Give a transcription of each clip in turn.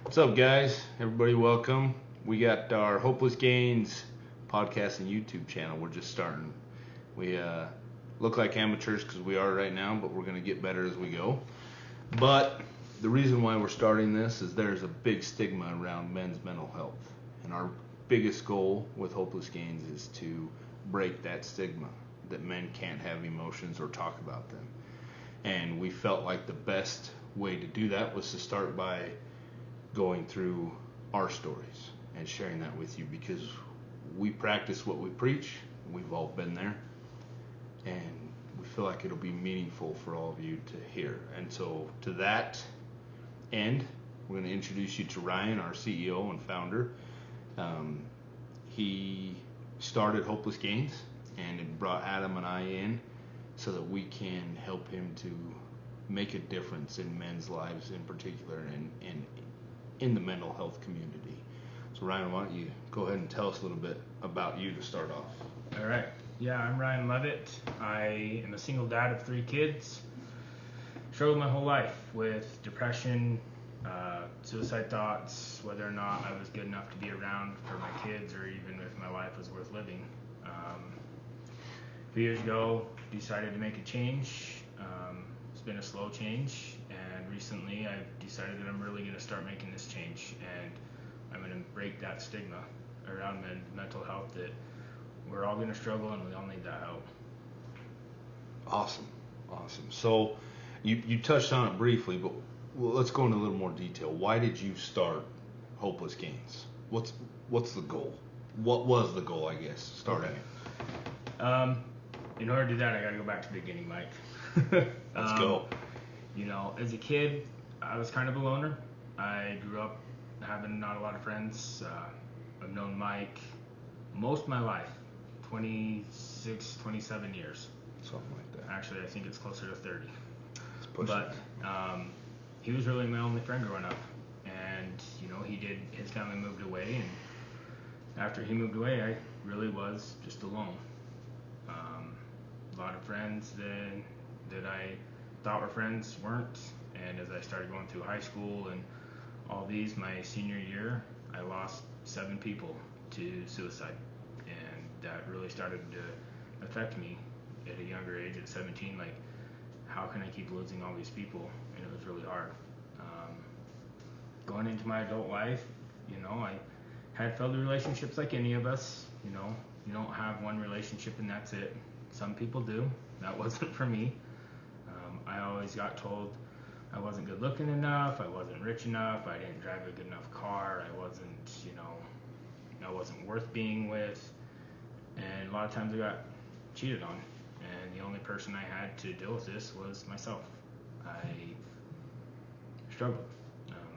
What's up, guys? Everybody, welcome. We got our Hopeless Gains podcast and YouTube channel. We're just starting. We look like amateurs because we are right now, but we're going to get better as we go. But the reason why we're starting this is there's a big stigma around men's mental health. And our biggest goal with Hopeless Gains is to break that stigma that men can't have emotions or talk about them. And we felt like the best way to do that was to start by going through our stories and sharing that with you, because we practice what we preach. We've all been there, and we feel like it'll be meaningful for all of you to hear. And so to that end, we're going to introduce you to Ryan, our CEO and founder. He started Hopeless Gains, and it brought Adam and I in so that we can help him to make a difference in men's lives in particular, and in the mental health community. So Ryan, why don't you go ahead and tell us a little bit about you to start off. All right. Yeah, I'm Ryan Leavitt. I am a single dad of 3 kids. Struggled my whole life with depression, suicide thoughts, whether or not I was good enough to be around for my kids, or even if my life was worth living. A few years ago, decided to make a change. It's been a slow change, and recently I've decided that I'm really going to start making this change, and I'm going to break that stigma around mental health, that we're all going to struggle and we all need that help. Awesome. So you touched on it briefly, but let's go into a little more detail. Why did you start Hopeless Gains? What's the goal? What was the goal, I guess, starting it? In order to do that, I got to go back to the beginning, Mike. Let's go. As a kid, I was kind of a loner. I grew up having not a lot of friends. I've known Mike most of my life, 26, 27 years. Something like that. Actually, I think it's closer to 30. Let's push it. He was really my only friend growing up. And, his family moved away. And after he moved away, I really was just alone. A lot of friends that I thought were friends weren't. And as I started going through high school and all these, my senior year, I lost 7 people to suicide. And that really started to affect me at a younger age, at 17. Like, how can I keep losing all these people? And it was really hard. Going into my adult life, I had failed relationships like any of us. You don't have one relationship and that's it. Some people do. That wasn't for me. I always got told I wasn't good looking enough, I wasn't rich enough, I didn't drive a good enough car, I wasn't worth being with, and a lot of times I got cheated on, and the only person I had to deal with this was myself. I struggled.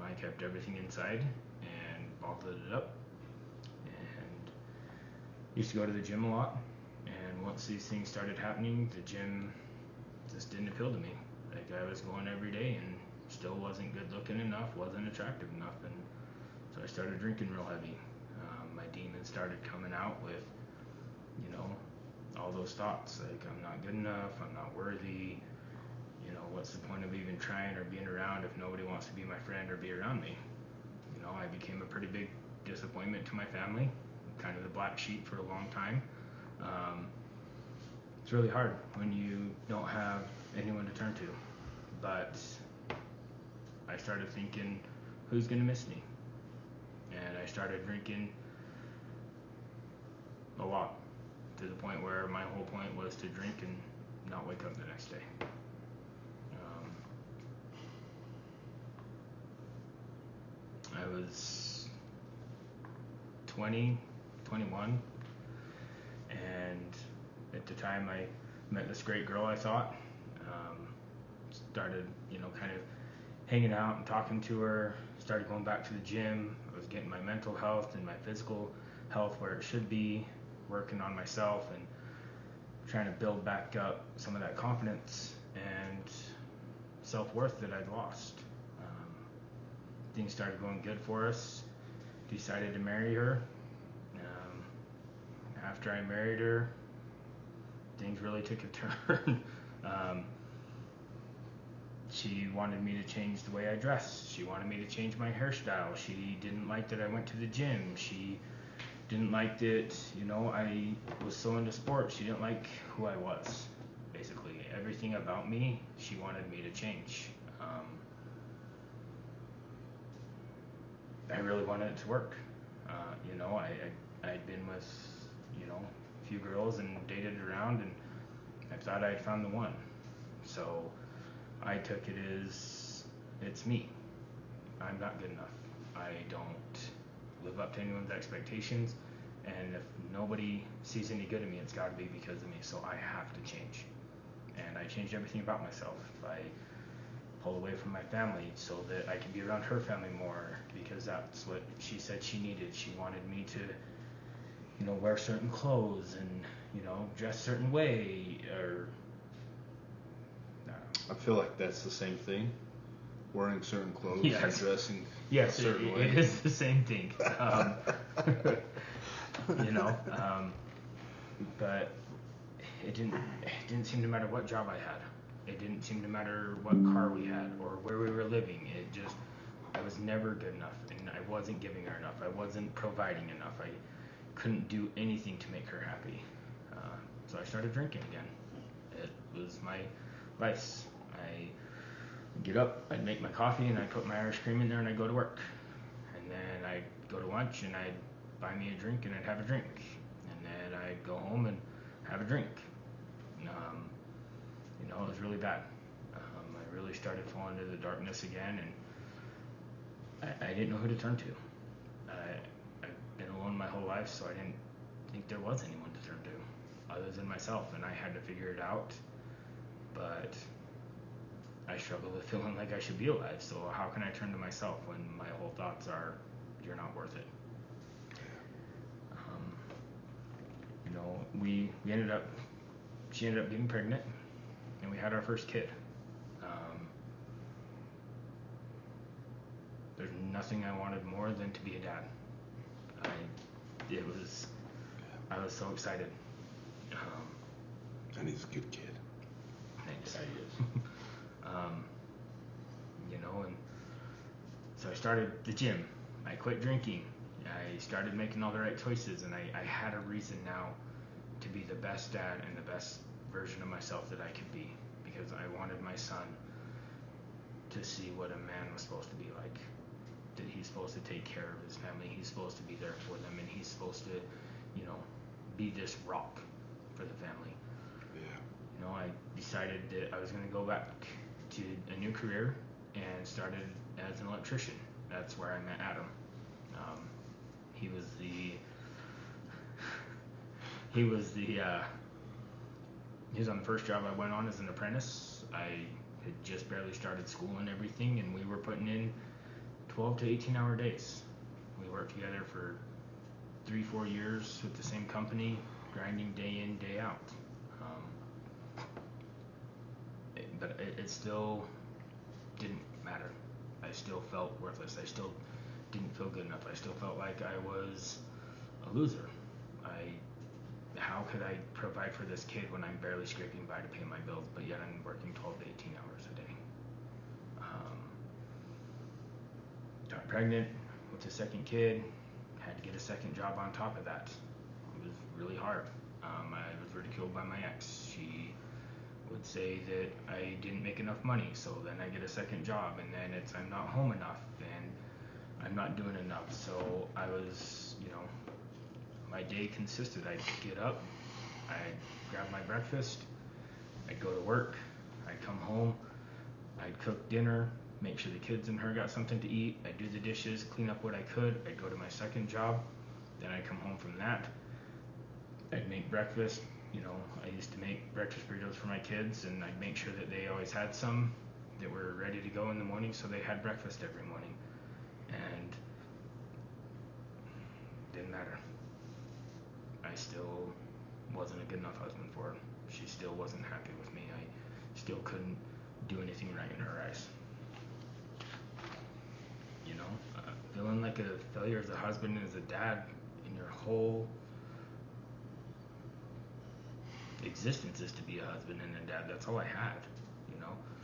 I kept everything inside and bottled it up, and used to go to the gym a lot, and once these things started happening, the gym just didn't appeal to me. Like, I was going every day and still wasn't good looking enough, wasn't attractive enough, and so I started drinking real heavy. My demons started coming out with, all those thoughts, like, I'm not good enough, I'm not worthy, what's the point of even trying or being around if nobody wants to be my friend or be around me? I became a pretty big disappointment to my family, kind of the black sheep for a long time. It's really hard when you don't have anyone to turn to, but I started thinking, who's going to miss me? And I started drinking a lot, to the point where my whole point was to drink and not wake up the next day. I was 20, 21, and at the time I met this great girl, I thought. Started, kind of hanging out and talking to her, started going back to the gym. I was getting my mental health and my physical health where it should be, working on myself and trying to build back up some of that confidence and self-worth that I'd lost. Things started going good for us. Decided to marry her. After I married her, things really took a turn. She wanted me to change the way I dressed. She wanted me to change my hairstyle. She didn't like that I went to the gym. She didn't like that, I was so into sports. She didn't like who I was. Basically, everything about me, she wanted me to change. I really wanted it to work. I'd been with, a few girls and dated around, and I thought I'd found the one. So I took it as, it's me. I'm not good enough. I don't live up to anyone's expectations, and if nobody sees any good in me, it's got to be because of me. So I have to change. And I changed everything about myself. I pulled away from my family so that I could be around her family more, because that's what she said she needed. She wanted me to, wear certain clothes and, dress a certain way, or I feel like that's the same thing. Wearing certain clothes and dressing a certain way. It is the same thing. But it didn't seem to matter what job I had. It didn't seem to matter what car we had or where we were living. I was never good enough, and I wasn't giving her enough. I wasn't providing enough. I couldn't do anything to make her happy. So I started drinking again. It was my vice. I get up, I'd make my coffee, and I'd put my Irish cream in there, and I'd go to work. And then I'd go to lunch, and I'd buy me a drink, and I'd have a drink. And then I'd go home and have a drink. It was really bad. I really started falling into the darkness again, and I didn't know who to turn to. I've been alone my whole life, so I didn't think there was anyone to turn to other than myself, and I had to figure it out. But I struggle with feeling like I should be alive, so how can I turn to myself when my whole thoughts are, you're not worth it? She ended up getting pregnant, and we had our first kid. There's nothing I wanted more than to be a dad. I was so excited. And he's a good kid. Thanks. Yeah, he is. And so I started the gym. I quit drinking. I started making all the right choices, and I had a reason now to be the best dad and the best version of myself that I could be, because I wanted my son to see what a man was supposed to be like. That he's supposed to take care of his family, he's supposed to be there for them, and he's supposed to, be this rock for the family. Yeah. I decided that I was going to go back to a new career and started as an electrician. That's where I met Adam. He was on the first job I went on as an apprentice. I had just barely started school and everything, and we were putting in 12 to 18-hour days. We worked together for 3-4 years with the same company, grinding day in, day out. But it still didn't matter. I still felt worthless. I still didn't feel good enough. I still felt like I was a loser. How could I provide for this kid when I'm barely scraping by to pay my bills, but yet I'm working 12 to 18 hours a day? Got pregnant with a second kid, had to get a second job on top of that. It was really hard. I was ridiculed by my ex. She would say that I didn't make enough money, so then I get a second job, and then it's I'm not home enough, and I'm not doing enough. So I was, my day consisted, I'd get up, I'd grab my breakfast, I'd go to work, I'd come home, I'd cook dinner, make sure the kids and her got something to eat, I'd do the dishes, clean up what I could, I'd go to my second job, then I'd come home from that, I'd make breakfast. I used to make breakfast burritos for my kids, and I'd make sure that they always had some that were ready to go in the morning, so they had breakfast every morning. And didn't matter. I still wasn't a good enough husband for her. She still wasn't happy with me. I still couldn't do anything right in her eyes. Feeling like a failure as a husband and as a dad in your whole existence is to be a husband and a dad. That's all I had.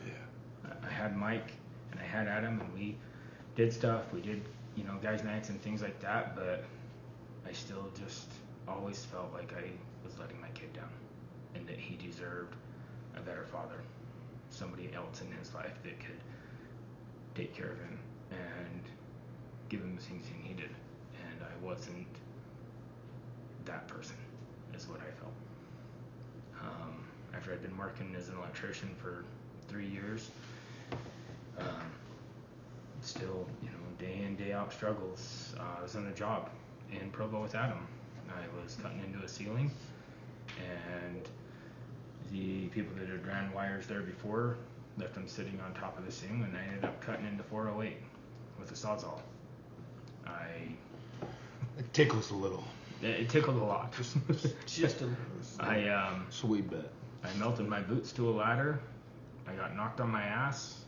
Yeah. I had Mike and I had Adam, and we did stuff. We did, guys' nights and things like that, but I still just always felt like I was letting my kid down, and that he deserved a better father, somebody else in his life that could take care of him and give him the things he needed, and I wasn't that person, is what I felt. After I'd been working as an electrician for 3 years, still, day in, day out struggles. I was on a job in Provo with Adam. I was cutting into a ceiling, and the people that had ran wires there before left them sitting on top of the ceiling, and I ended up cutting into 408 with a Sawzall. It tickles a little. It tickled a lot. Just a little. Sweet bet. I melted my boots to a ladder. I got knocked on my ass,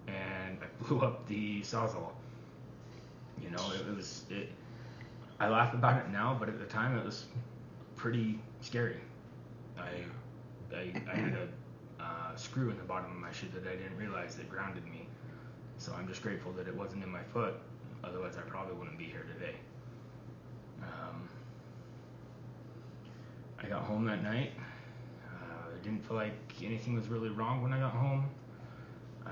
and I blew up the Sawzall. I laugh about it now, but at the time it was pretty scary. I had a screw in the bottom of my shoe that I didn't realize that grounded me. So I'm just grateful that it wasn't in my foot. Otherwise, I probably wouldn't be here today. I got home that night. I didn't feel like anything was really wrong when I got home. I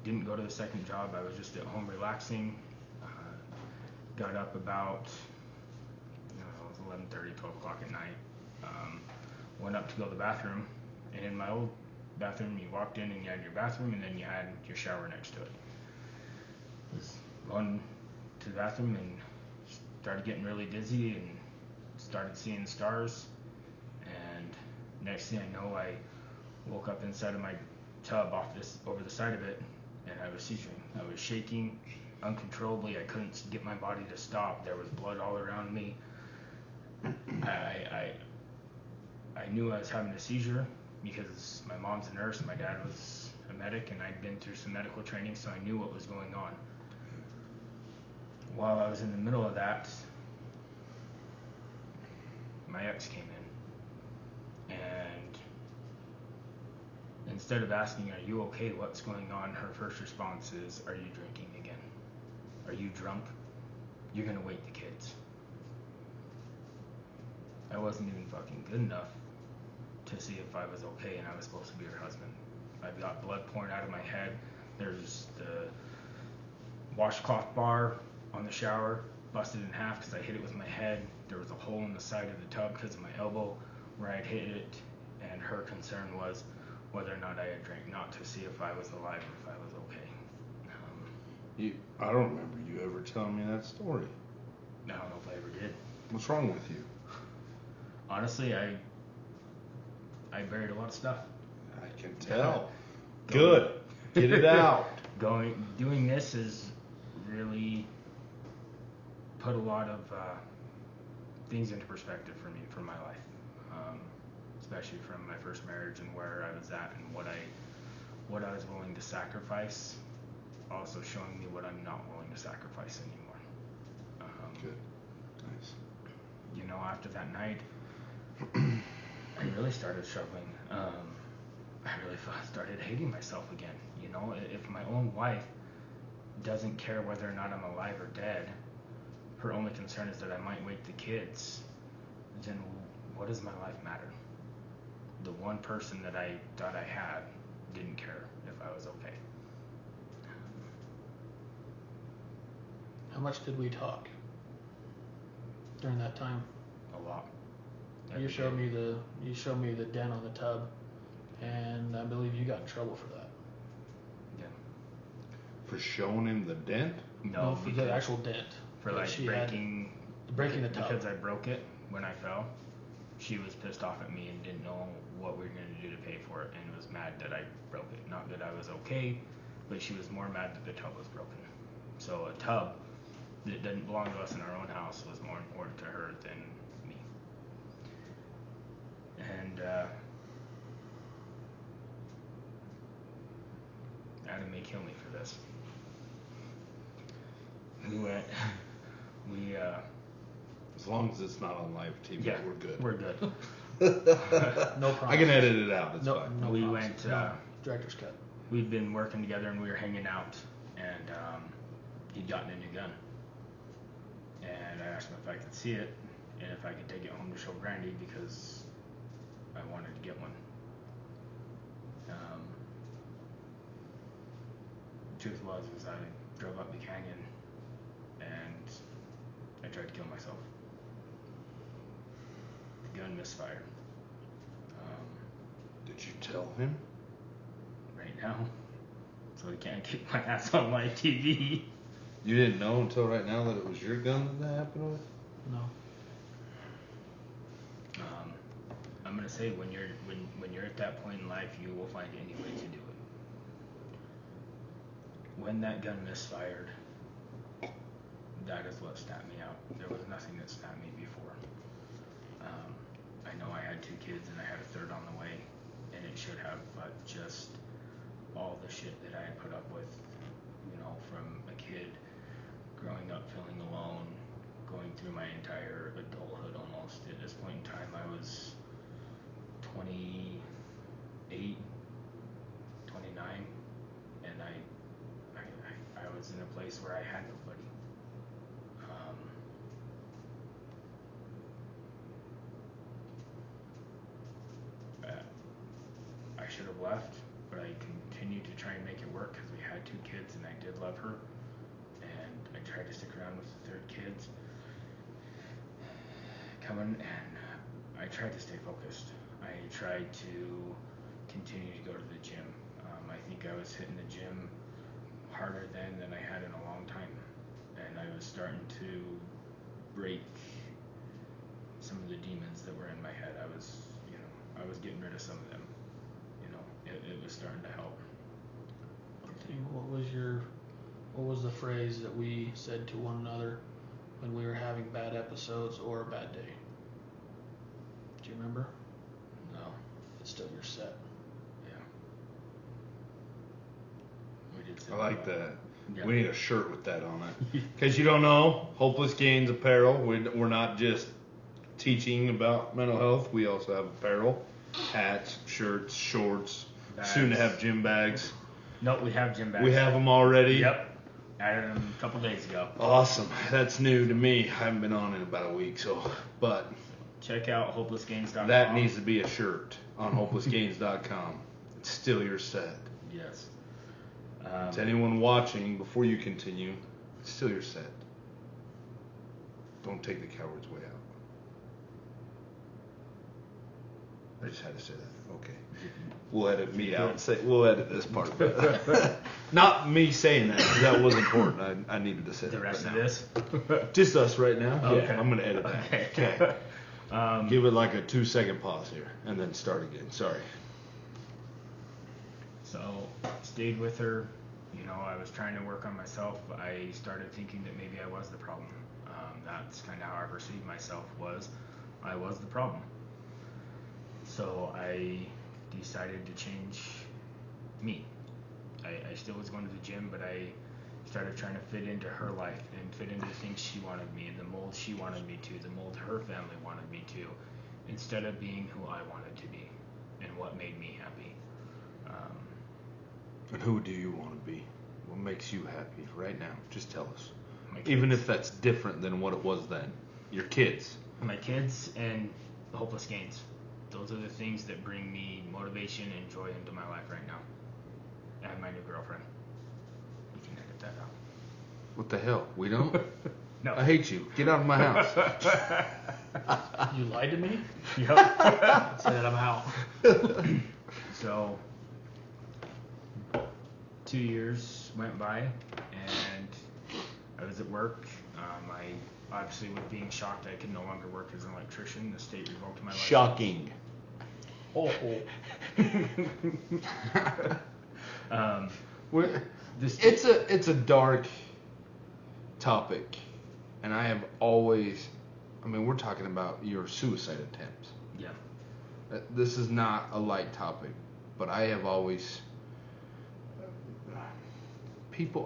didn't go to the second job. I was just at home relaxing. Got up about, it was 11:30, 12 o'clock at night. Went up to go to the bathroom, and in my old bathroom, you walked in and you had your bathroom, and then you had your shower next to it. I was going to the bathroom and started getting really dizzy and started seeing stars. And next thing I know, I woke up inside of my tub over the side of it, and I was seizuring. I was shaking uncontrollably. I couldn't get my body to stop. There was blood all around me. I knew I was having a seizure because my mom's a nurse and my dad was a medic, and I'd been through some medical training, so I knew what was going on. While I was in the middle of that, my ex came in, and instead of asking, "Are you okay? What's going on?" her first response is, "Are you drinking again? Are you drunk? You're gonna wake the kids." I wasn't even fucking good enough to see if I was okay, and I was supposed to be her husband. I've got blood pouring out of my head. There's the washcloth bar on the shower busted in half because I hit it with my head. There was a hole in the side of the tub because of my elbow where I'd hit it, and her concern was whether or not I had drank, not to see if I was alive or if I was okay. I don't remember you ever telling me that story. I don't know if I ever did. What's wrong with you? Honestly, I buried a lot of stuff. I can tell. Good. Get it out. Doing this has really put a lot of things into perspective for me, for my life, especially from my first marriage and where I was at and what I was willing to sacrifice. Also showing me what I'm not willing to sacrifice anymore. Good. Nice. After that night, I really started struggling. I really started hating myself again. If my own wife doesn't care whether or not I'm alive or dead, her only concern is that I might wake the kids, then what does my life matter? The one person that I thought I had didn't care if I was okay. How much did we talk during that time? A lot. You showed me the dent on the tub, and I believe you got in trouble for that. Yeah. For showing him the dent? No, for the actual dent. For like breaking the tub. Because I broke it when I fell. She was pissed off at me and didn't know what we were going to do to pay for it, and was mad that I broke it. Not that I was okay, but she was more mad that the tub was broken. So a tub that didn't belong to us in our own house was more important to her than me. And Adam may kill me for this. As long as it's not on live TV, yeah, we're good. We're good. No problem. I can edit it out. It's no, fine. No we promises. went. Director's cut. we'd been working together and we were hanging out, and he'd gotten a new gun. And I asked him if I could see it and if I could take it home to show Brandy because I wanted to get one. The truth was I drove up the canyon and I tried to kill myself. The gun misfired. Did you tell him? Right now, so I can't keep my ass on my TV. You didn't know until right now that it was your gun that happened with? No. I'm gonna say when you're at that point in life, you will find any way to do it. When that gun misfired, that is what snapped me out. There was nothing that snapped me before. I know I had 2 kids and I had a third on the way, and it should have, but just all the shit that I had put up with, from a kid growing up feeling alone, going through my entire adulthood almost. At this point in time, I was 28, 29, and I was in a place where I had nobody. I should have left, but I continued to try and make it work because we had 2 kids and I did love her, and I tried to stick around with the third kids coming, and I tried to stay focused. I tried to continue to go to the gym. I think I was hitting the gym harder then than I had in a long time, and I was starting to break some of the demons that were in my head. I was getting rid of some of them. It was starting to help. What was the phrase that we said to one another when we were having bad episodes or a bad day? Do you remember? No. It's still your set. Yeah. We did say I like that. Yeah. We need a shirt with that on it. In case you don't know, Hopeless Gains Apparel. We're not just teaching about mental health. We also have apparel, hats, shirts, shorts. Bags. Soon to have gym bags. Nope, we have gym bags. We have them already. Yep. Added them a couple days ago. Awesome. That's new to me. I haven't been on in about a week, but check out hopelessgains.com. that needs to be a shirt on hopelessgains.com. It's still your set. Yes. To anyone watching, before you continue, it's still your set. Don't take the coward's way out. I just had to say that. Okay. We'll edit me out and say we'll edit this part. Not me saying that, 'cause that was important. I needed to say that. The rest right of now. this? Just us right now. Okay. Yeah, I'm gonna edit that. Okay. Give it like a 2-second pause here, and then start again. Sorry. So stayed with her. I was trying to work on myself. I started thinking that maybe I was the problem. That's kind of how I perceived myself I was the problem. So I decided to change me. I still was going to the gym, but I started trying to fit into her life and fit into the things she wanted me, and the mold she wanted me to, the mold her family wanted me to, instead of being who I wanted to be and what made me happy. And who do you want to be? What makes you happy right now? Just tell us. My Even kids. if that's different than what it was then. Your kids. My kids and the Hopeless Gains. Those are the things that bring me motivation and joy into my life right now. And my new girlfriend. You can edit that out. What the hell? We don't? No. I hate you. Get out of my house. You lied to me? Yep. Said I'm out. So 2 years went by, and I was at work. I obviously, with being shocked, I could no longer work as an electrician. The state revoked my license. Shocking. It's a dark topic, and I have always. We're talking about your suicide attempts. Yeah. This is not a light topic, but I have always.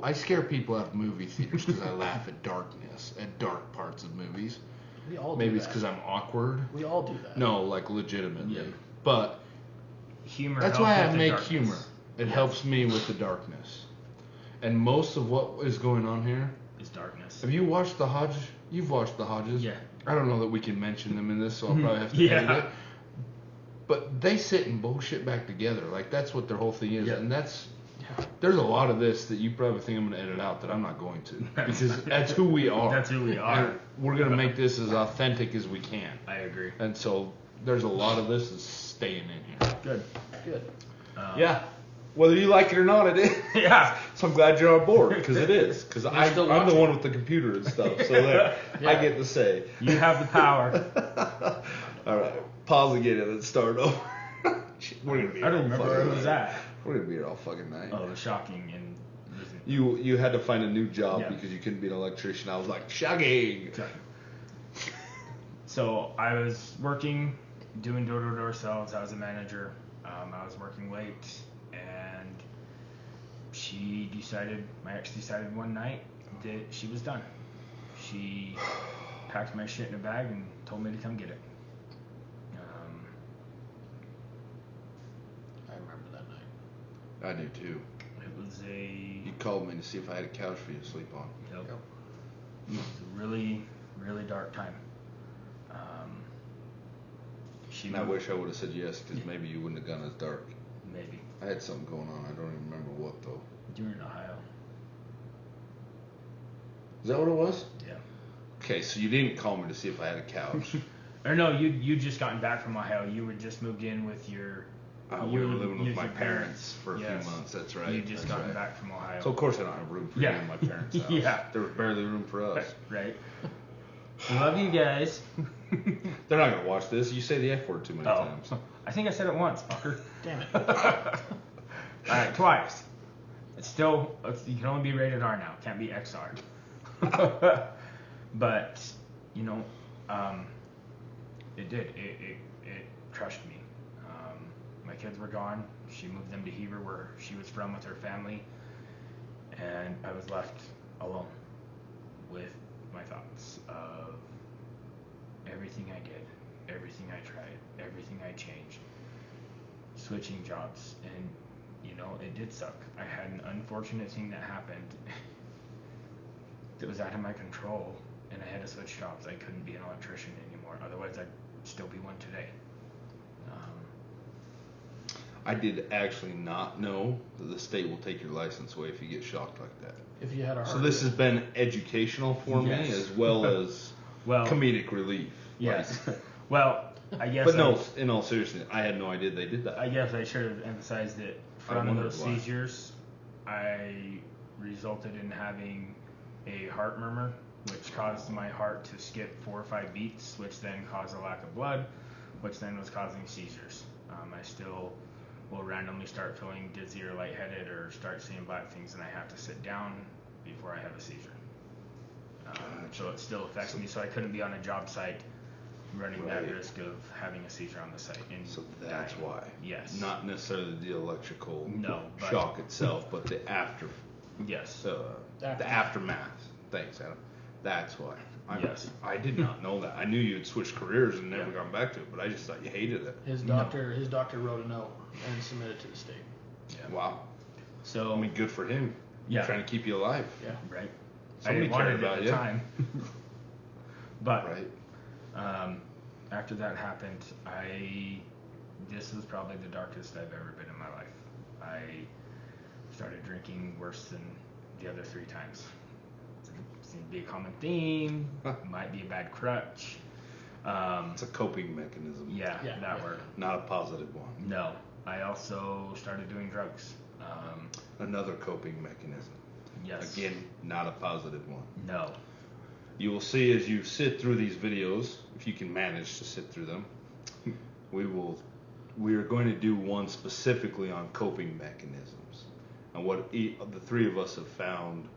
I scare people out of movie theaters because I laugh at darkness, at dark parts of movies. We all do Maybe that. it's because I'm awkward. We all do that. No, like legitimately. Yeah. But Humor. that's helps why I with the make darkness. humor. It helps me with the darkness. And most of what is going on here is darkness. Have you watched the Hodge? You've watched the Hodges? Yeah. I don't know that we can mention them in this, so I'll probably have to edit it. But they sit and bullshit back together. Like, that's what their whole thing is. Yeah. And there's a lot of this that you probably think I'm going to edit out that I'm not going to. Because that's who we are. That's who we are. And we're going to make this as authentic as we can. I agree. And so there's a lot of this that's staying in here. Good. Yeah. Whether you like it or not, it is. Yeah. So I'm glad you're on board, because it is. Because I'm still the watching. one with the computer and stuff. So there, I get to say. You have the power. All right. Pause again and then start over. We're gonna be I don't remember where it was at. We're gonna be here all fucking night. Oh, it was shocking and. You had to find a new job Yeah. because you couldn't be an electrician. I was like, shocking. So I was working, doing door-to-door sales. I was a manager. I was working late, and my ex decided one night that she was done. She packed my shit in a bag and told me to come get it. I remember that night. I do too. It was You called me to see if I had a couch for you to sleep on. Yep. It was a really, really dark time. And I wish I would have said yes, because maybe you wouldn't have gone as dark. Maybe. I had something going on. I don't even remember what, though. You were in Ohio. Is that what it was? Yeah. Okay, so you didn't call me to see if I had a couch. Or no, you just gotten back from Ohio. You were just moved in with your. We were living with your my parents for a few months. That's right. You just That's gotten right. back from Ohio. So of course I don't have room for you in my parents' house. Yeah. There was barely room for us. Right. Love you guys. They're not gonna watch this. You say the F word too many times. I think I said it once, fucker. Damn it. Alright, twice. You can only be rated R now. Can't be XR. But, it did. It crushed me. My kids were gone. She moved them to Heber, where she was from, with her family. And I was left alone with my thoughts of everything I did, everything I tried, everything I changed, switching jobs, and it did suck. I had an unfortunate thing that happened that was out of my control, and I had to switch jobs. I couldn't be an electrician anymore. Otherwise, I'd still be one today. I did actually not know that the state will take your license away if you get shocked like that. If you had a heart So this has been educational for me as well as comedic relief. Yes. Well, I guess. But no, in all seriousness, I had no idea they did that. I guess I should have emphasized that from those seizures, I resulted in having a heart murmur, which caused my heart to skip 4 or 5 beats, which then caused a lack of blood, which then was causing seizures. I still will randomly start feeling dizzy or lightheaded or start seeing black things, and I have to sit down before I have a seizure. So it still affects me, so I couldn't be on a job site running that risk of having a seizure on the site. And So that's dying. why. Yes. Not necessarily the electrical but shock itself, but the after. Yes. The aftermath. Thanks, Adam. That's why. Yes. I did not know that. I knew you had switched careers and never gone back to it, but I just thought you hated it. His doctor wrote a note and submitted it to the state. Yeah. Wow. So I mean, good for him. Yeah. Trying to keep you alive. Yeah. Right. Somebody I didn't want cared it about at you. the time. But Right. after that happened, this was probably the darkest I've ever been in my life. I started drinking worse than the other 3 times. Seems to be a common theme. Might be a bad crutch. It's a coping mechanism. Yeah, that word. Not a positive one. No. I also started doing drugs. Another coping mechanism. Yes. Again, not a positive one. No. You will see as you sit through these videos, if you can manage to sit through them, we are going to do one specifically on coping mechanisms and what the 3 of us have found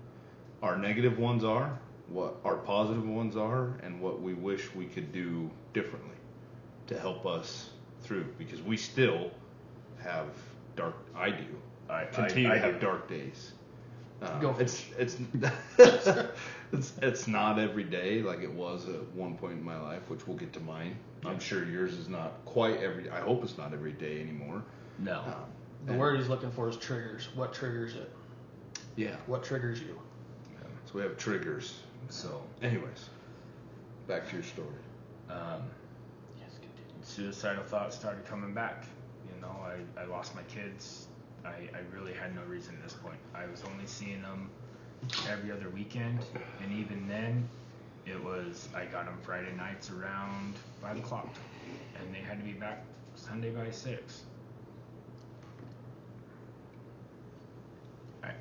our negative ones are, what our positive ones are, and what we wish we could do differently to help us through, because we still have continue to have dark days. It's not every day like it was at one point in my life, which we'll get to mine. I'm sure yours is not quite I hope it's not every day anymore. No. The word he's looking for is triggers. What triggers it? Yeah. What triggers you? So we have triggers. So, anyways, back to your story. Yes, continue. Suicidal thoughts started coming back. You know, I lost my kids. I really had no reason at this point. I was only seeing them every other weekend, and even then, it was I got them Friday nights around 5 o'clock, and they had to be back Sunday by 6.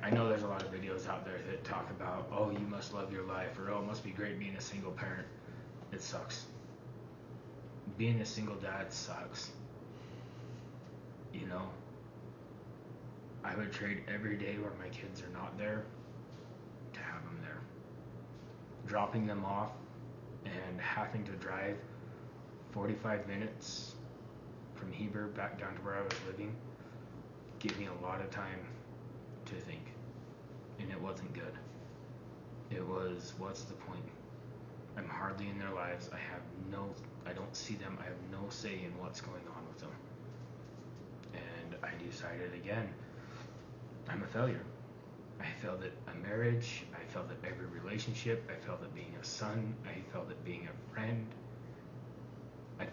I know there's a lot of videos out there that talk about, oh, you must love your life, or oh, it must be great being a single parent. It sucks. Being a single dad sucks. You know, I would trade every day where my kids are not there to have them there. Dropping them off and having to drive 45 minutes from Heber back down to where I was living gave me a lot of time to think, and it wasn't good. It was, what's the point? I'm hardly in their lives. I don't see them. I have no say in what's going on with them. And I decided again, I'm a failure. I failed at a marriage. I failed at every relationship. I failed at being a son. I failed at being a friend. I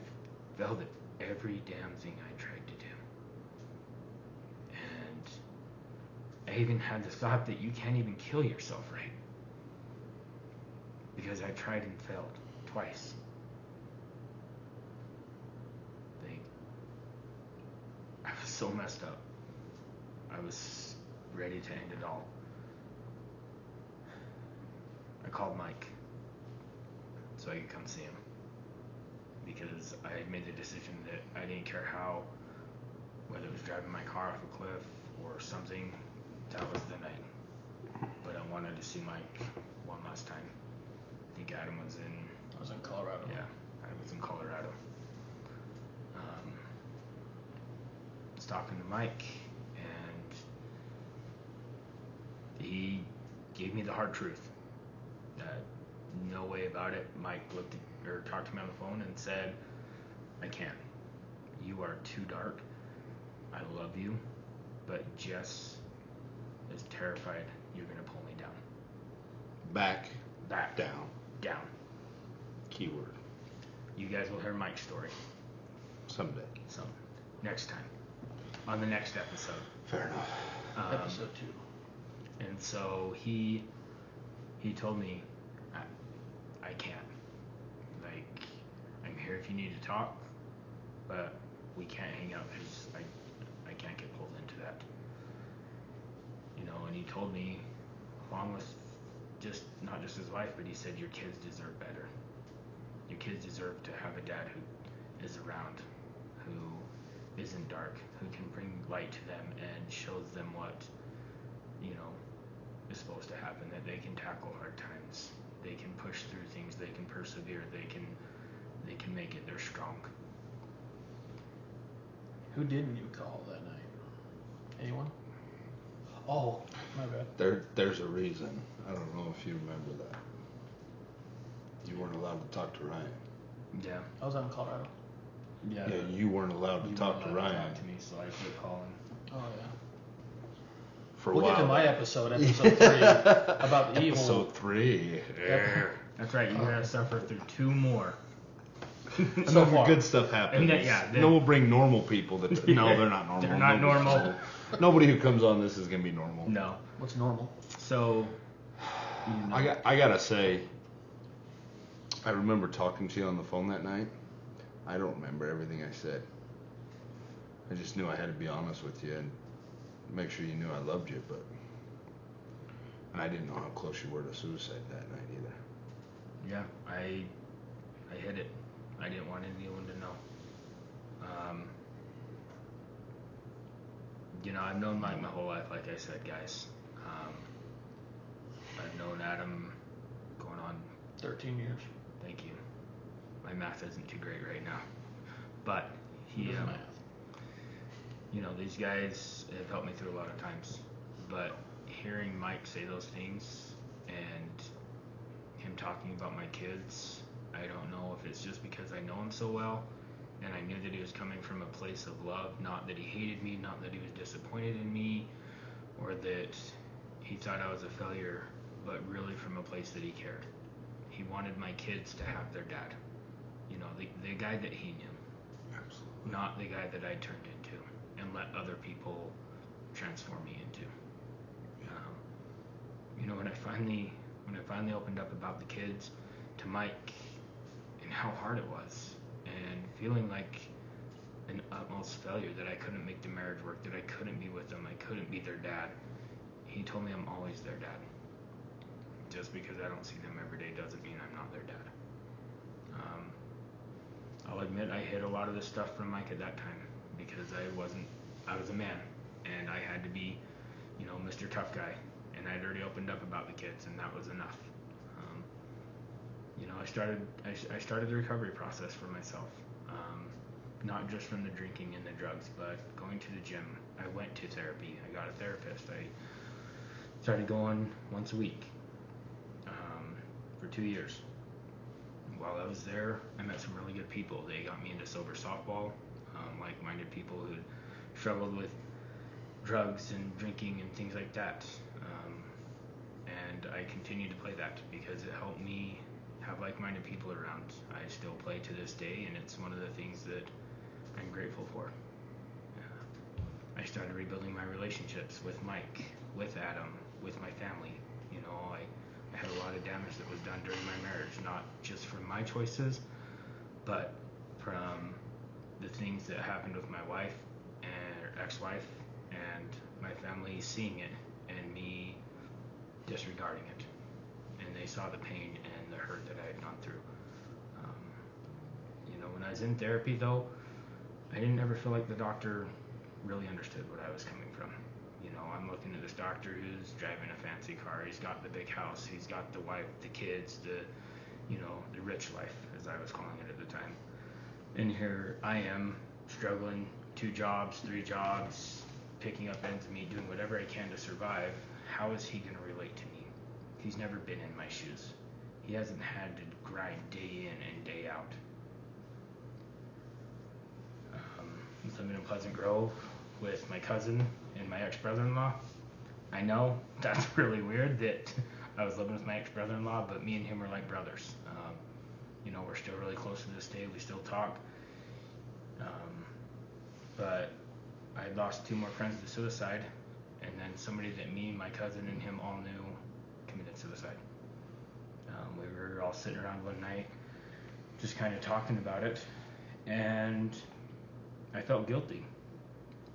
failed at every damn thing I tried to do. I even had the thought that you can't even kill yourself, right? Because I tried and failed twice. I was so messed up. I was ready to end it all. I called Mike so I could come see him, because I had made the decision that I didn't care how, whether it was driving my car off a cliff or something. That was the night. But I wanted to see Mike one last time. I think Adam was in... I was in Colorado. Yeah, I was in Colorado. I was talking to Mike, and he gave me the hard truth. No way about it. Mike talked to me on the phone and said, I can't. You are too dark. I love you, but Jess is terrified you're going to pull me down. Back. Down. Keyword. You guys will hear Mike's story. Someday. Next time. On the next episode. Fair enough. Episode 2. And so he told me, I can't. Like, I'm here if you need to talk, but we can't hang out because I can't get pulled into that. You know, and he told me, along with not just his wife, but he said, your kids deserve better. Your kids deserve to have a dad who is around, who isn't dark, who can bring light to them and shows them what, you know, is supposed to happen, that they can tackle hard times, they can push through things, they can persevere, they can make it, they're strong. Who didn't you call that night? Anyone? Oh, my bad. There's a reason. I don't know if you remember that. You weren't allowed to talk to Ryan. Yeah. I was out in Colorado. Yeah. Yeah, you weren't allowed to talk to Ryan. Talk to me, so I quit calling. Oh, yeah. For a We'll while. get to my episode 3, about the evil. Episode 3. Yeah. That's right, you're going to suffer through 2 more. And So then far. good stuff happens. And No, we'll bring normal people. No, they're not normal. They're not normal. Nobody who comes on this is gonna be normal. No. What's normal? So, you know, I gotta say, I remember talking to you on the phone that night. I don't remember everything I said. I just knew I had to be honest with you and make sure you knew I loved you, and I didn't know how close you were to suicide that night either. yeah, I hid it. I didn't want anyone to know. You know, I've known Mike my whole life, like I said, guys. I've known Adam going on 13 years. Thank you. My math isn't too great right now. But he, Does math. you know, these guys have helped me through a lot of times. But hearing Mike say those things and him talking about my kids, I don't know if it's just because I know him so well and I knew that he was coming from a place of love, not that he hated me, not that he was disappointed in me, or that he thought I was a failure, but really from a place that he cared. He wanted my kids to have their dad, you know, the guy that he knew. Absolutely. Not the guy that I turned into and let other people transform me into. You know, when I finally opened up about the kids to Mike and how hard it was, and feeling like an utmost failure, that I couldn't make the marriage work, that I couldn't be with them, I couldn't be their dad, he told me I'm always their dad. Just because I don't see them every day doesn't mean I'm not their dad. I'll admit I hid a lot of this stuff from Mike at that time because I was a man, and I had to be, you know, Mr. Tough Guy, and I'd already opened up about the kids, and that was enough. You know, I started the recovery process for myself, not just from the drinking and the drugs, but going to the gym. I went to therapy. I got a therapist. I started going once a week for 2 years. While I was there, I met some really good people. They got me into sober softball, like-minded people who struggled with drugs and drinking and things like that. And I continued to play that because it helped me have like-minded people around. I still play to this day, and it's one of the things that I'm grateful for. I started rebuilding my relationships with Mike, with Adam, with my family. You know, I had a lot of damage that was done during my marriage, not just from my choices, but from the things that happened with my wife and ex-wife and my family seeing it and me disregarding it. And they saw the pain and the hurt that I had gone through. You know, when I was in therapy, though, I didn't ever feel like the doctor really understood what I was coming from. You know, I'm looking at this doctor who's driving a fancy car. He's got the big house. He's got the wife, the kids, the rich life, as I was calling it at the time. And here I am struggling, 2 jobs, 3 jobs, picking up ends meet, doing whatever I can to survive. How is he going to relate to me? He's never been in my shoes. He hasn't had to grind day in and day out. I was living in Pleasant Grove with my cousin and my ex-brother-in-law. I know that's really weird that I was living with my ex-brother-in-law, but me and him were like brothers. You know, we're still really close to this day. We still talk. But I lost 2 more friends to suicide, and then somebody that me, my cousin, and him all knew committed suicide. We were all sitting around one night just kind of talking about it, and I felt guilty.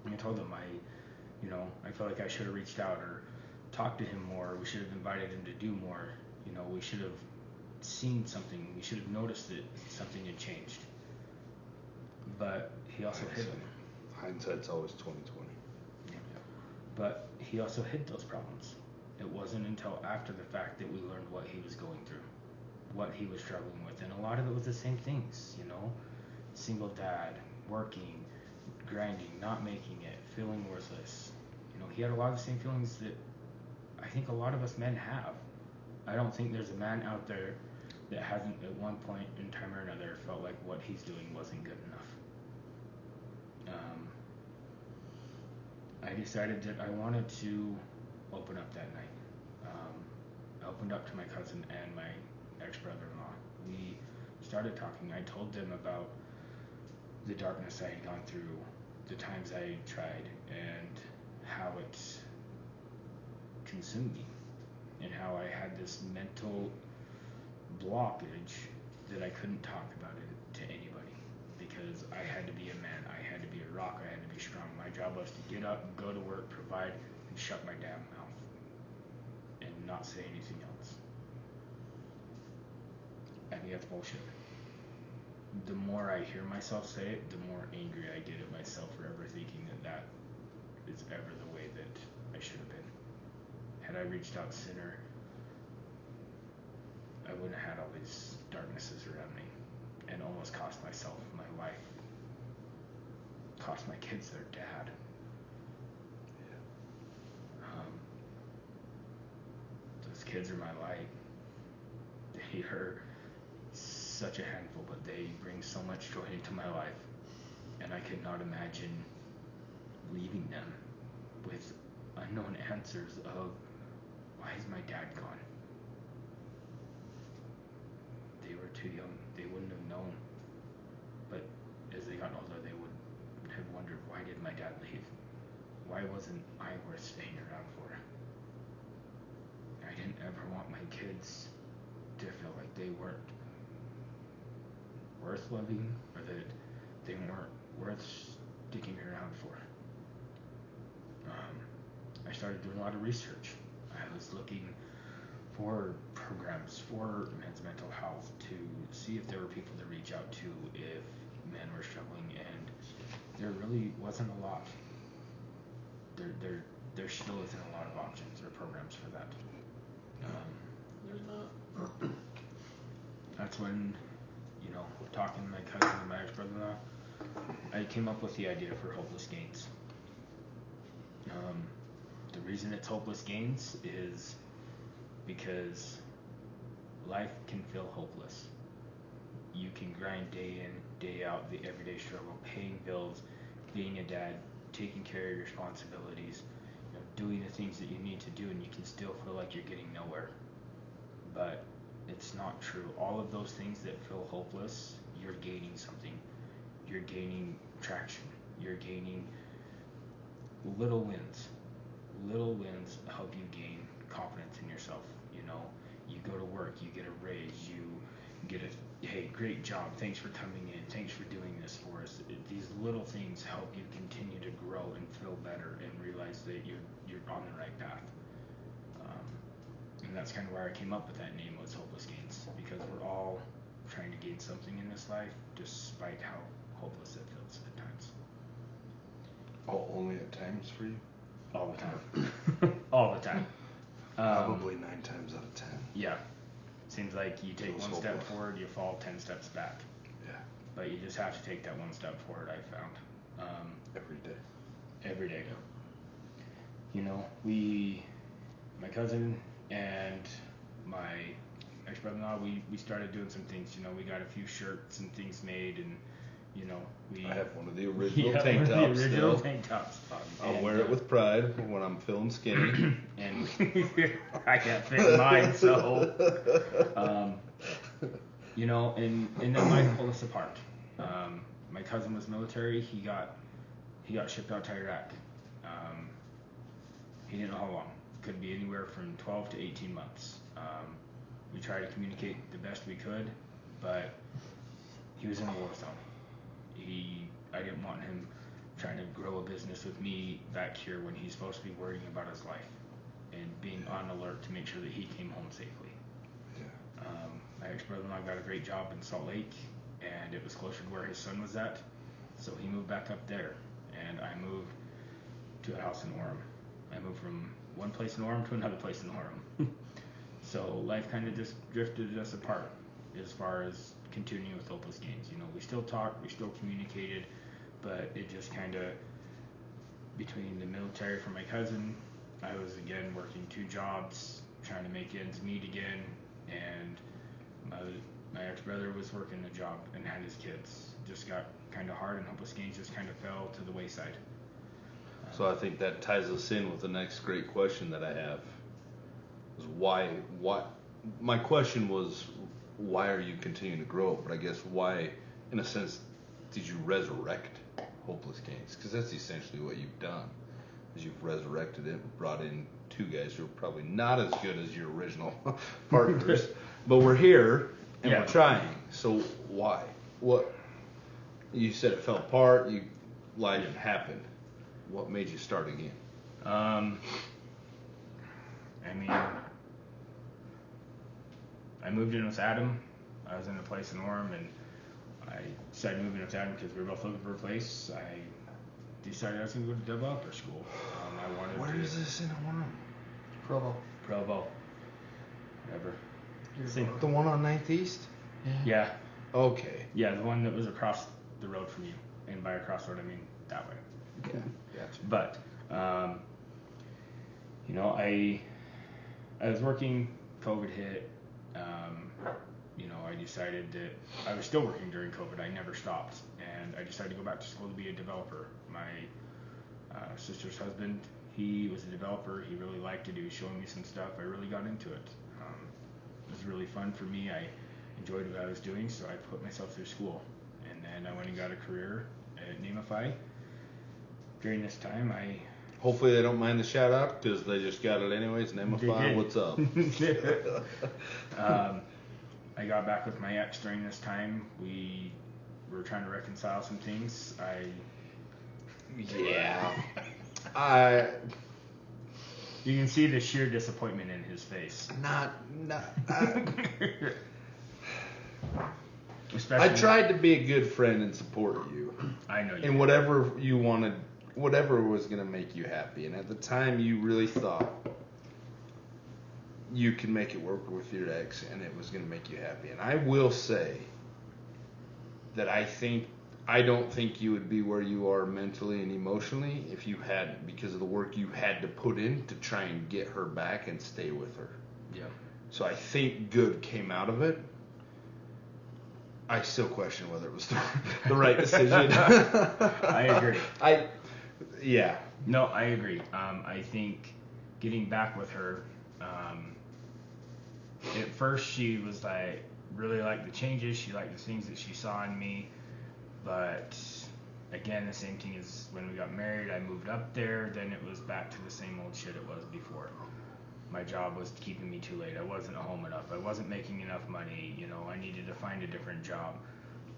I told him I felt like I should have reached out or talked to him more. We should have invited him to do more. You know, we should have seen something. We should have noticed that something had changed. But he also hid them. Hindsight's always 20/20. Yeah. But he also hid those problems. It wasn't until after the fact that we learned what he was going through, what he was struggling with, and a lot of it was the same things. You know, single dad, working, grinding, not making it, feeling worthless. You know, he had a lot of the same feelings that I think a lot of us men have. I don't think there's a man out there that hasn't at one point in time or another felt like what he's doing wasn't good enough. I decided that I wanted to open up that night. I opened up to my cousin and my ex-brother-in-law. We started talking. I told them about the darkness I had gone through, the times I tried, and how it consumed me, and how I had this mental blockage that I couldn't talk about it to anybody because I had to be a man, I had to be a rock, I had to be strong. My job was to get up, go to work, provide, and shut my damn mouth and not say anything else. I think that's bullshit. The more I hear myself say it, the more angry I get at myself for ever thinking that is ever the way that I should have been. Had I reached out sooner, I wouldn't have had all these darknesses around me and almost cost myself my life, cost my kids their dad. Those kids are my light. They are such a handful, but they bring so much joy into my life. and I could not imagine leaving them with unknown answers of, why is my dad gone? They were too young. They wouldn't have known. But as they got older, they would have wondered, why did my dad leave? Why wasn't I worth staying around for? I didn't ever want my kids to feel like they weren't worth loving, or that they weren't worth sticking around for. I started doing a lot of research. I was looking for programs for men's mental health to see if there were people to reach out to if men were struggling, and there really wasn't a lot. There still isn't a lot of options or programs for that. There's not. That's when, talking to my cousin and my ex-brother-in-law, I came up with the idea for Hopeless Gains. The reason it's Hopeless Gains is because life can feel hopeless. You can grind day in, day out, the everyday struggle, paying bills, being a dad, taking care of your responsibilities, doing the things that you need to do, and you can still feel like you're getting nowhere. But it's not true. All of those things that feel hopeless, you're gaining something. You're gaining traction. You're gaining little wins. Little wins help you gain confidence in yourself. You go to work, you get a raise, you get a, hey, great job, thanks for coming in, thanks for doing this for us. These little things help you continue to grow and feel better and realize that you're on the right path. And that's kind of where I came up with that name, was Hopeless Gains, because we're all trying to gain something in this life, despite how hopeless it feels at times. Oh, only at times for you? All the time. All the time. Probably 9 times out of 10. Yeah. Seems like you take one step hopeless. forward, you fall 10 steps back. Yeah. But you just have to take that one step forward, I found. Every day. Every day. My cousin and my ex-brother-in-law, we started doing some things. We got a few shirts and things made, and I have one of the original tank tops. The original tank tops. I'll wear it with pride when I'm feeling skinny. And I can't fit mine, so and then life pulled us apart. My cousin was military. He got shipped out to Iraq. He didn't know how long. Could be anywhere from 12 to 18 months. We tried to communicate the best we could, but he was in a war zone. I didn't want him trying to grow a business with me back here when he's supposed to be worrying about his life and being on alert to make sure that he came home safely. Yeah. My ex-brother-in-law got a great job in Salt Lake, and it was closer to where his son was at, so he moved back up there, and I moved to a house in Orem. I moved from one place in Orem to another place in Orem. So life kind of just drifted us apart as far as continuing with Hopeless Gains. We still talked, we still communicated, but it just kind of, between the military for my cousin, I was again working 2 jobs, trying to make ends meet again, and my ex-brother was working a job and had his kids. Just got kind of hard, and Hopeless Gains just kind of fell to the wayside. So I think that ties us in with the next great question that I have. Is why? My question was, why are you continuing to grow? But I guess why, in a sense, did you resurrect Hopeless Gains? Because that's essentially what you've done. Is you've resurrected it, brought in 2 guys who are probably not as good as your original partners, but we're here and we're trying. So why? What? You said it fell apart. Life happened. What made you start again? I moved in with Adam. I was in a place in Orem, and I decided moving with Adam because we were both looking for a place. I decided I was going to go to developer school. Where is this in Orem? Provo. Whatever. The one on 9th East? Yeah. Okay. Yeah, the one that was across the road from you. And by across the road, I mean that way. Yeah, gotcha. But, I was working, COVID hit, I decided that I was still working during COVID. I never stopped, and I decided to go back to school to be a developer. My sister's husband, he was a developer. He really liked it. He was showing me some stuff. I really got into it. It was really fun for me. I enjoyed what I was doing, so I put myself through school. And then I went and got a career at Namify. During this time, Hopefully they don't mind the shout out because they just got it anyways. Namify, what's up? I got back with my ex during this time. We were trying to reconcile some things. You can see the sheer disappointment in his face. I tried to be a good friend and support you. I know you. And whatever you wanted, whatever was going to make you happy. And at the time, you really thought you could make it work with your ex and it was going to make you happy. And I will say that I don't think you would be where you are mentally and emotionally if you hadn't, because of the work you had to put in to try and get her back and stay with her. Yeah. So I think good came out of it. I still question whether it was the right decision. I agree. Yeah. No, I agree. I think getting back with her, at first she was like, really liked the changes. She liked the things that she saw in me. But again, the same thing as when we got married. I moved up there. Then it was back to the same old shit it was before. My job was keeping me too late. I wasn't home enough. I wasn't making enough money. I needed to find a different job.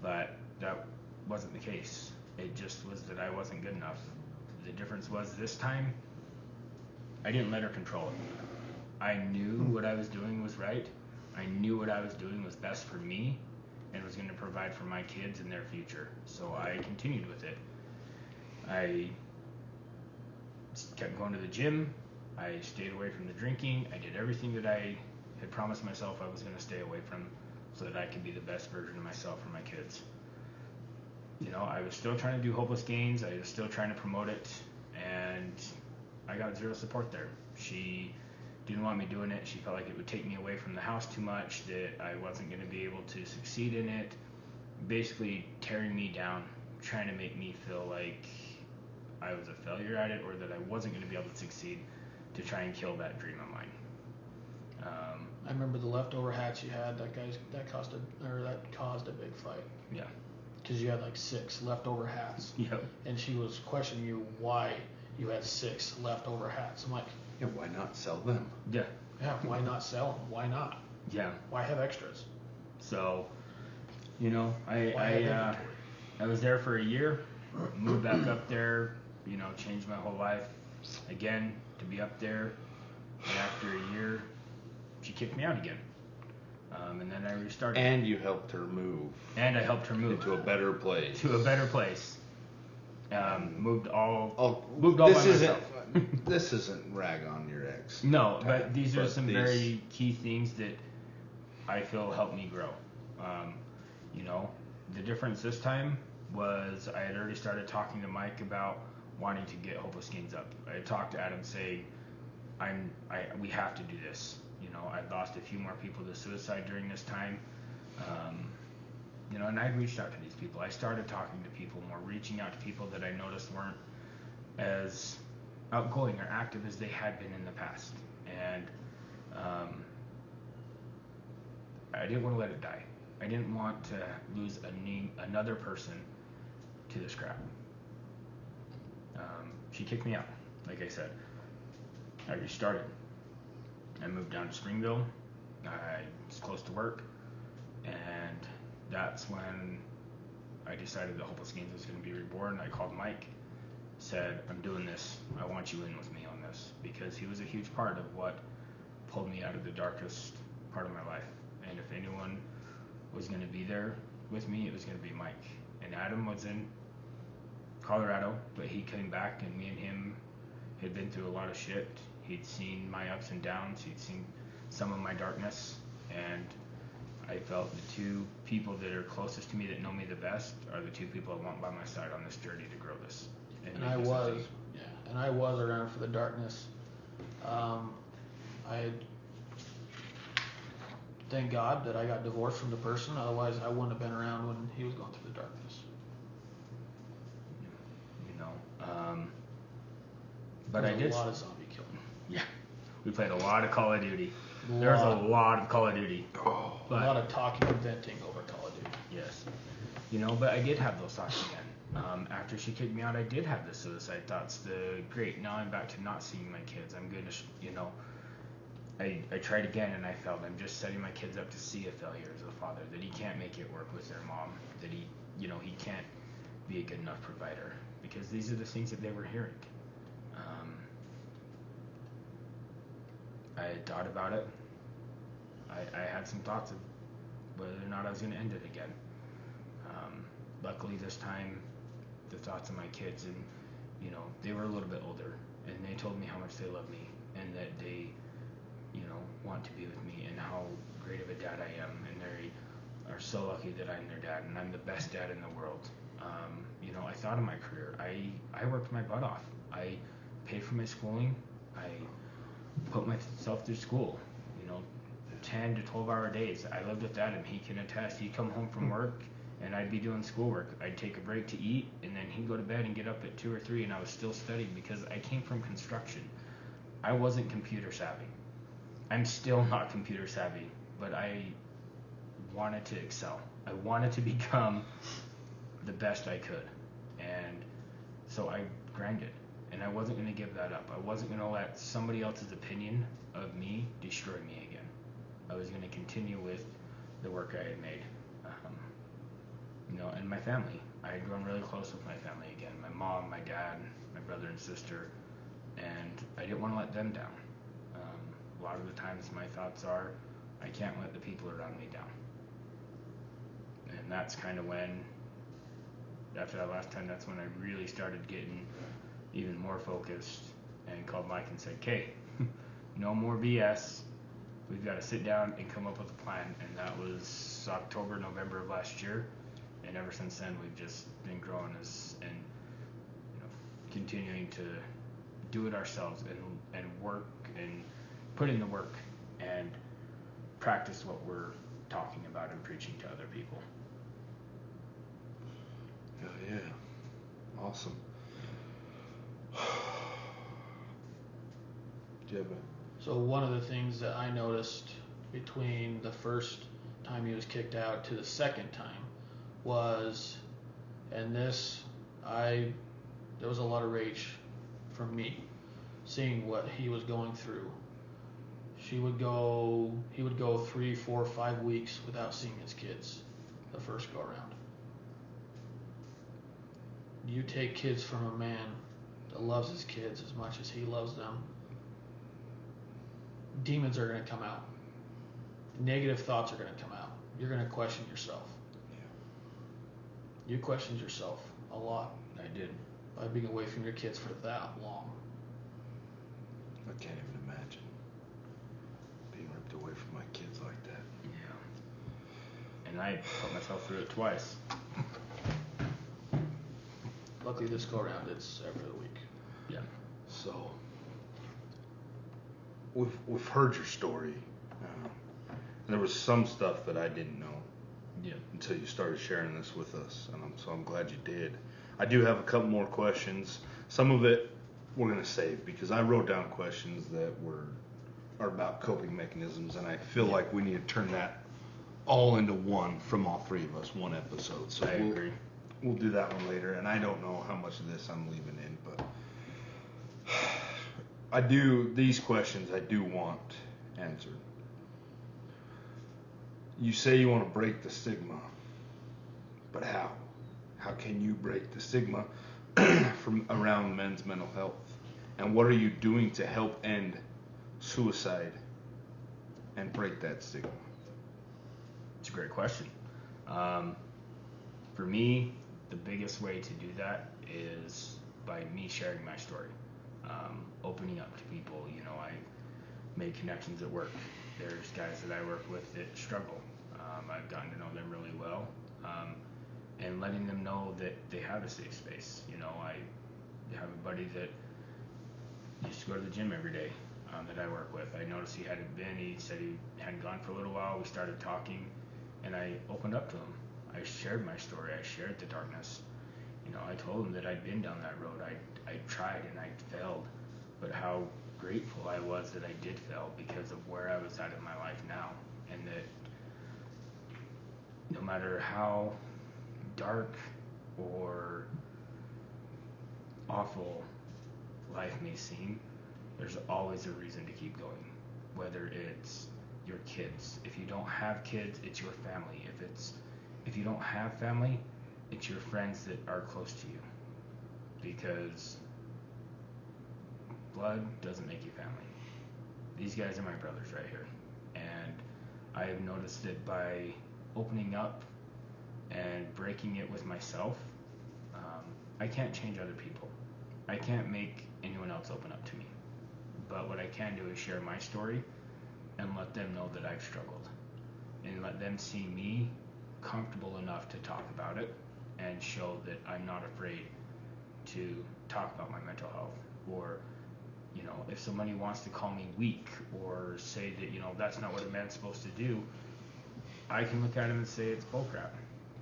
But that wasn't the case. It just was that I wasn't good enough. The difference was this time, I didn't let her control it. I knew what I was doing was right. I knew what I was doing was best for me and was going to provide for my kids and their future. So I continued with it. I kept going to the gym. I stayed away from the drinking. I did everything that I had promised myself I was going to stay away from so that I could be the best version of myself for my kids. I was still trying to do Hopeless Gains. I was still trying to promote it, and I got zero support there. She didn't want me doing it. She felt like it would take me away from the house too much, that I wasn't going to be able to succeed in it, basically tearing me down, trying to make me feel like I was a failure at it or that I wasn't going to be able to succeed, to try and kill that dream of mine. I remember the leftover hats you had. That caused a big fight. Yeah. Because you had like 6 leftover hats. Yep. And she was questioning you why you had 6 leftover hats. I'm like, yeah, why not sell them? Yeah. Yeah, why not sell them? Why not? Yeah. Why have extras? So, I was there for a year, moved back up there, changed my whole life again to be up there. And after a year, she kicked me out again. And then I restarted. And you helped her move. And I helped her move into a better place. Moved all this by myself. This isn't rag on your ex. No, but these are some very key things that I feel helped me grow. The difference this time was I had already started talking to Mike about wanting to get Hopeless Gains up. I had talked to Adam saying, we have to do this. I'd lost a few more people to suicide during this time. And I reached out to these people. I started talking to people more, reaching out to people that I noticed weren't as outgoing or active as they had been in the past. And I didn't want to let it die. I didn't want to lose another person to this crap. She kicked me out, like I said. I restarted. I moved down to Springville. I was close to work, and that's when I decided that Hopeless Gains was going to be reborn. I called Mike, said, I'm doing this. I want you in with me on this, because he was a huge part of what pulled me out of the darkest part of my life. And if anyone was going to be there with me, it was going to be Mike. And Adam was in Colorado, but he came back, and me and him had been through a lot of shit. He'd seen my ups and downs. He'd seen some of my darkness, and I felt the 2 people that are closest to me, that know me the best, are the 2 people I want by my side on this journey to grow this. And I was around for the darkness. I had thank God that I got divorced from the person. Otherwise, I wouldn't have been around when he was going through the darkness. You know, but I did. A lot of zombie killing. Yeah, we played a lot of Call of Duty. There was a lot of Call of Duty. A lot of talking and venting over Call of Duty. Yes. You know, but I did have those thoughts again. After she kicked me out, I did have the suicide thoughts. Great, now I'm back to not seeing my kids. I'm going to, you know, I tried again and I failed. I'm just setting my kids up to see a failure as a father, that he can't make it work with their mom, that he, you know, he can't be a good enough provider, because these are the things that they were hearing. I had thought about it. I had some thoughts of whether or not I was going to end it again. Luckily this time, the thoughts of my kids, and you know, they were a little bit older, and they told me how much they love me, and that they, you know, want to be with me, and how great of a dad I am, and they are so lucky that I'm their dad, and I'm the best dad in the world. You know, I thought of my career. I worked my butt off. I paid for my schooling. I put myself through school. You know, 10 to 12-hour days. I lived with Adam. He can attest. He'd come home from work, and I'd be doing schoolwork. I'd take a break to eat, and then he'd go to bed and get up at 2 or 3, and I was still studying, because I came from construction. I wasn't computer savvy. I'm still not computer savvy, but I wanted to excel. I wanted to become the best I could, and so I grinded, and I wasn't going to give that up. I wasn't going to let somebody else's opinion of me destroy me again. I was going to continue with the work I had made. You know, and my family. I had grown really close with my family again. My mom, my dad, my brother and sister, and I didn't want to let them down. A lot of the times my thoughts are, I can't let the people around me down. And that's kind of when, after that last time, that's when I really started getting even more focused, and called Mike and said, okay, no more BS. We've got to sit down and come up with a plan. And that was October, November of last year. And ever since then, we've just been growing and you know, continuing to do it ourselves, and work and put in the work and practice what we're talking about and preaching to other people. Hell yeah. Awesome. Do you have So one of the things that I noticed between the first time he was kicked out to the second time was, and this, there was a lot of rage from me, seeing what he was going through. He would go 3, 4, 5 weeks without seeing his kids the first go around. You take kids from a man that loves his kids as much as he loves them, demons are going to come out. Negative thoughts are going to come out. You're going to question yourself. You questioned yourself a lot. I did. By being away from your kids for that long. I can't even imagine being ripped away from my kids like that. Yeah. And I put myself through it twice. Luckily this go around it's every other week. Yeah. So we've heard your story. There was some stuff that I didn't know. Yeah. Until you started sharing this with us, and I'm glad you did. I do have a couple more questions. Some of it we're going to save, because I wrote down questions that are about coping mechanisms, and I feel like we need to turn that all into one from all three of us, one episode. So I agree. We'll do that one later, and I don't know how much of this I'm leaving in, but these questions I do want answered. You say you want to break the stigma, but how? How can you break the stigma from around men's mental health? And what are you doing to help end suicide and break that stigma? It's a great question. For me, the biggest way to do that is by me sharing my story, opening up to people. You know, I made connections at work. There's guys that I work with that struggle. I've gotten to know them really well, and letting them know that they have a safe space. You know, I have a buddy that used to go to the gym every day. that I work with. I noticed he hadn't been. He said he hadn't gone for a little while. We started talking, and I opened up to him. I shared my story. I shared the darkness. You know, I told him that I'd been down that road. I tried and I failed, but how grateful I was that I did fail because of where I was at in my life now, and that no matter how dark or awful life may seem, there's always a reason to keep going. Whether it's your kids, if you don't have kids, it's your family. If you don't have family, it's your friends that are close to you, because blood doesn't make you family. These guys are my brothers right here, and I have noticed that by opening up and breaking it with myself, I can't change other people. I can't make anyone else open up to me. But what I can do is share my story and let them know that I've struggled, and let them see me comfortable enough to talk about it and show that I'm not afraid to talk about my mental health. Or, you know, if somebody wants to call me weak or say that, you know, that's not what a man's supposed to do, I can look at him and say it's bullcrap.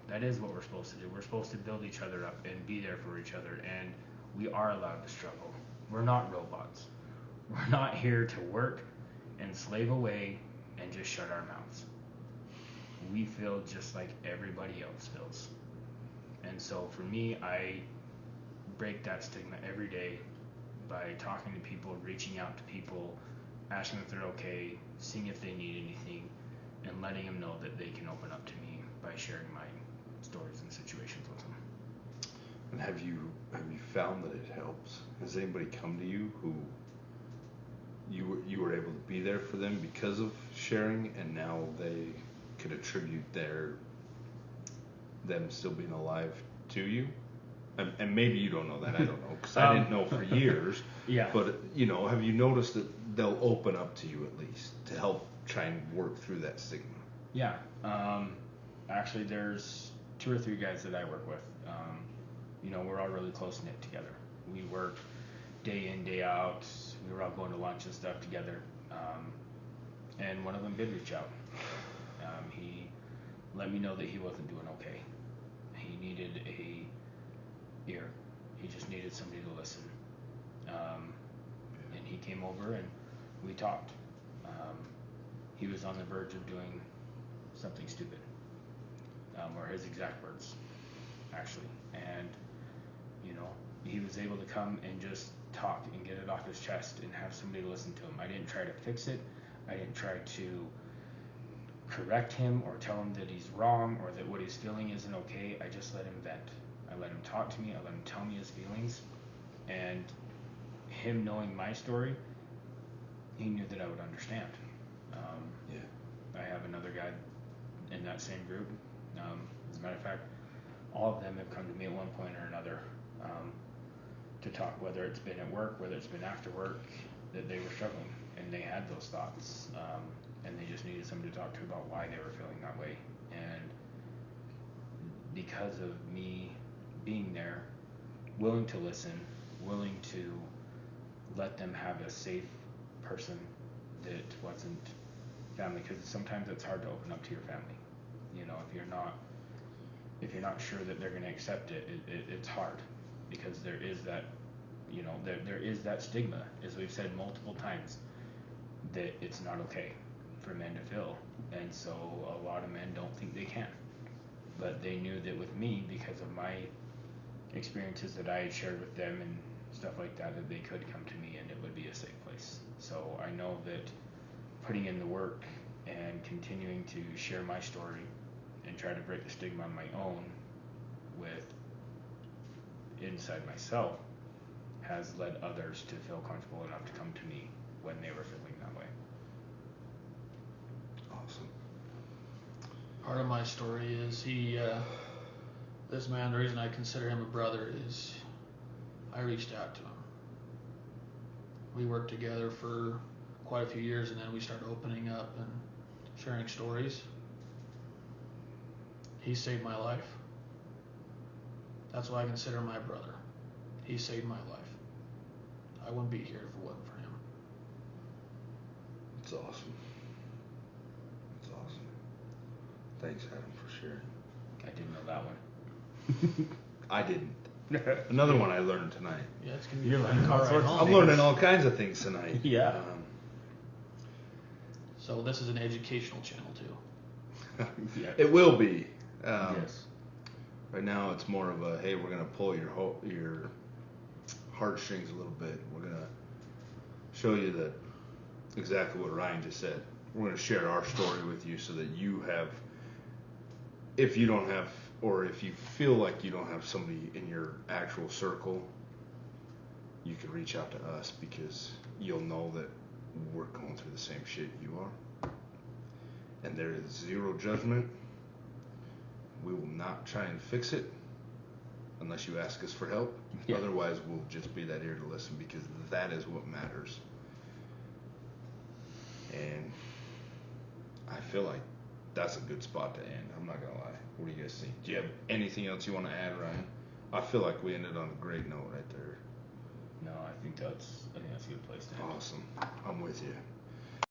That is what we're supposed to do. We're supposed to build each other up and be there for each other, and we are allowed to struggle. We're not robots. We're not here to work and slave away and just shut our mouths. We feel just like everybody else feels. And so for me, I break that stigma every day by talking to people, reaching out to people, asking if they're okay, seeing if they need anything, and letting them know that they can open up to me by sharing my stories and situations with them. And have you found that it helps? Has anybody come to you who you were able to be there for them because of sharing, and now they could attribute them still being alive to you? And maybe you don't know that. I don't know, because I didn't know for years. Yeah. But, you know, have you noticed that they'll open up to you at least to help try and work through that stigma? Yeah. Actually, there's 2 or 3 guys that I work with. You know, we're all really close knit together. We work day in, day out. We were all going to lunch and stuff together. And one of them did reach out. He let me know that he wasn't doing okay. He needed a ear. He just needed somebody to listen. And he came over and we talked. He was on the verge of doing something stupid, or his exact words, actually. And, you know, he was able to come and just talk and get it off his chest and have somebody listen to him. I didn't try to fix it. I didn't try to correct him or tell him that he's wrong or that what he's feeling isn't okay. I just let him vent. I let him talk to me. I let him tell me his feelings. And him knowing my story, he knew that I would understand. I have another guy in that same group. As a matter of fact, all of them have come to me at one point or another to talk, whether it's been at work, whether it's been after work, that they were struggling and they had those thoughts, and they just needed somebody to talk to about why they were feeling that way. And because of me being there, willing to listen, willing to let them have a safe person that wasn't family, because sometimes it's hard to open up to your family. You know, if you're not sure that they're going to accept it, it's hard, because there is that, you know, there is that stigma, as we've said multiple times, that it's not okay for men to feel, and so a lot of men don't think they can. But they knew that with me, because of my experiences that I had shared with them and stuff like that, that they could come to me and it would be a safe place. So I know that putting in the work and continuing to share my story and try to break the stigma on my own with inside myself has led others to feel comfortable enough to come to me when they were feeling that way. Awesome. Part of my story is this man, the reason I consider him a brother is I reached out to him. We worked together for quite a few years, and then we started opening up and sharing stories. He saved my life. That's why I consider him my brother. He saved my life. I wouldn't be here if it wasn't for him. That's awesome. That's awesome. Thanks, Adam, for sharing. I didn't know that one. I didn't. Another one I learned tonight. Yeah, it's gonna be You're a fun learning all car ride sorts of home. I'm learning all kinds of things tonight. Yeah. So this is an educational channel too. Yeah. It will be. Yes. Right now, it's more of a, hey, we're gonna pull your heartstrings a little bit. We're gonna show you that exactly what Ryan just said. We're gonna share our story with you so that you have, if you don't have, or if you feel like you don't have somebody in your actual circle, you can reach out to us because you'll know that we're going through the same shit you are. And there is zero judgment. We will not try and fix it unless you ask us for help. Yeah. Otherwise, we'll just be that ear to listen because that is what matters. And I feel like that's a good spot to end. I'm not going to lie. What do you guys think? Do you have anything else you want to add, Ryan? I feel like we ended on a great note right there. No, I think that's a good place to end. Awesome. I'm with you.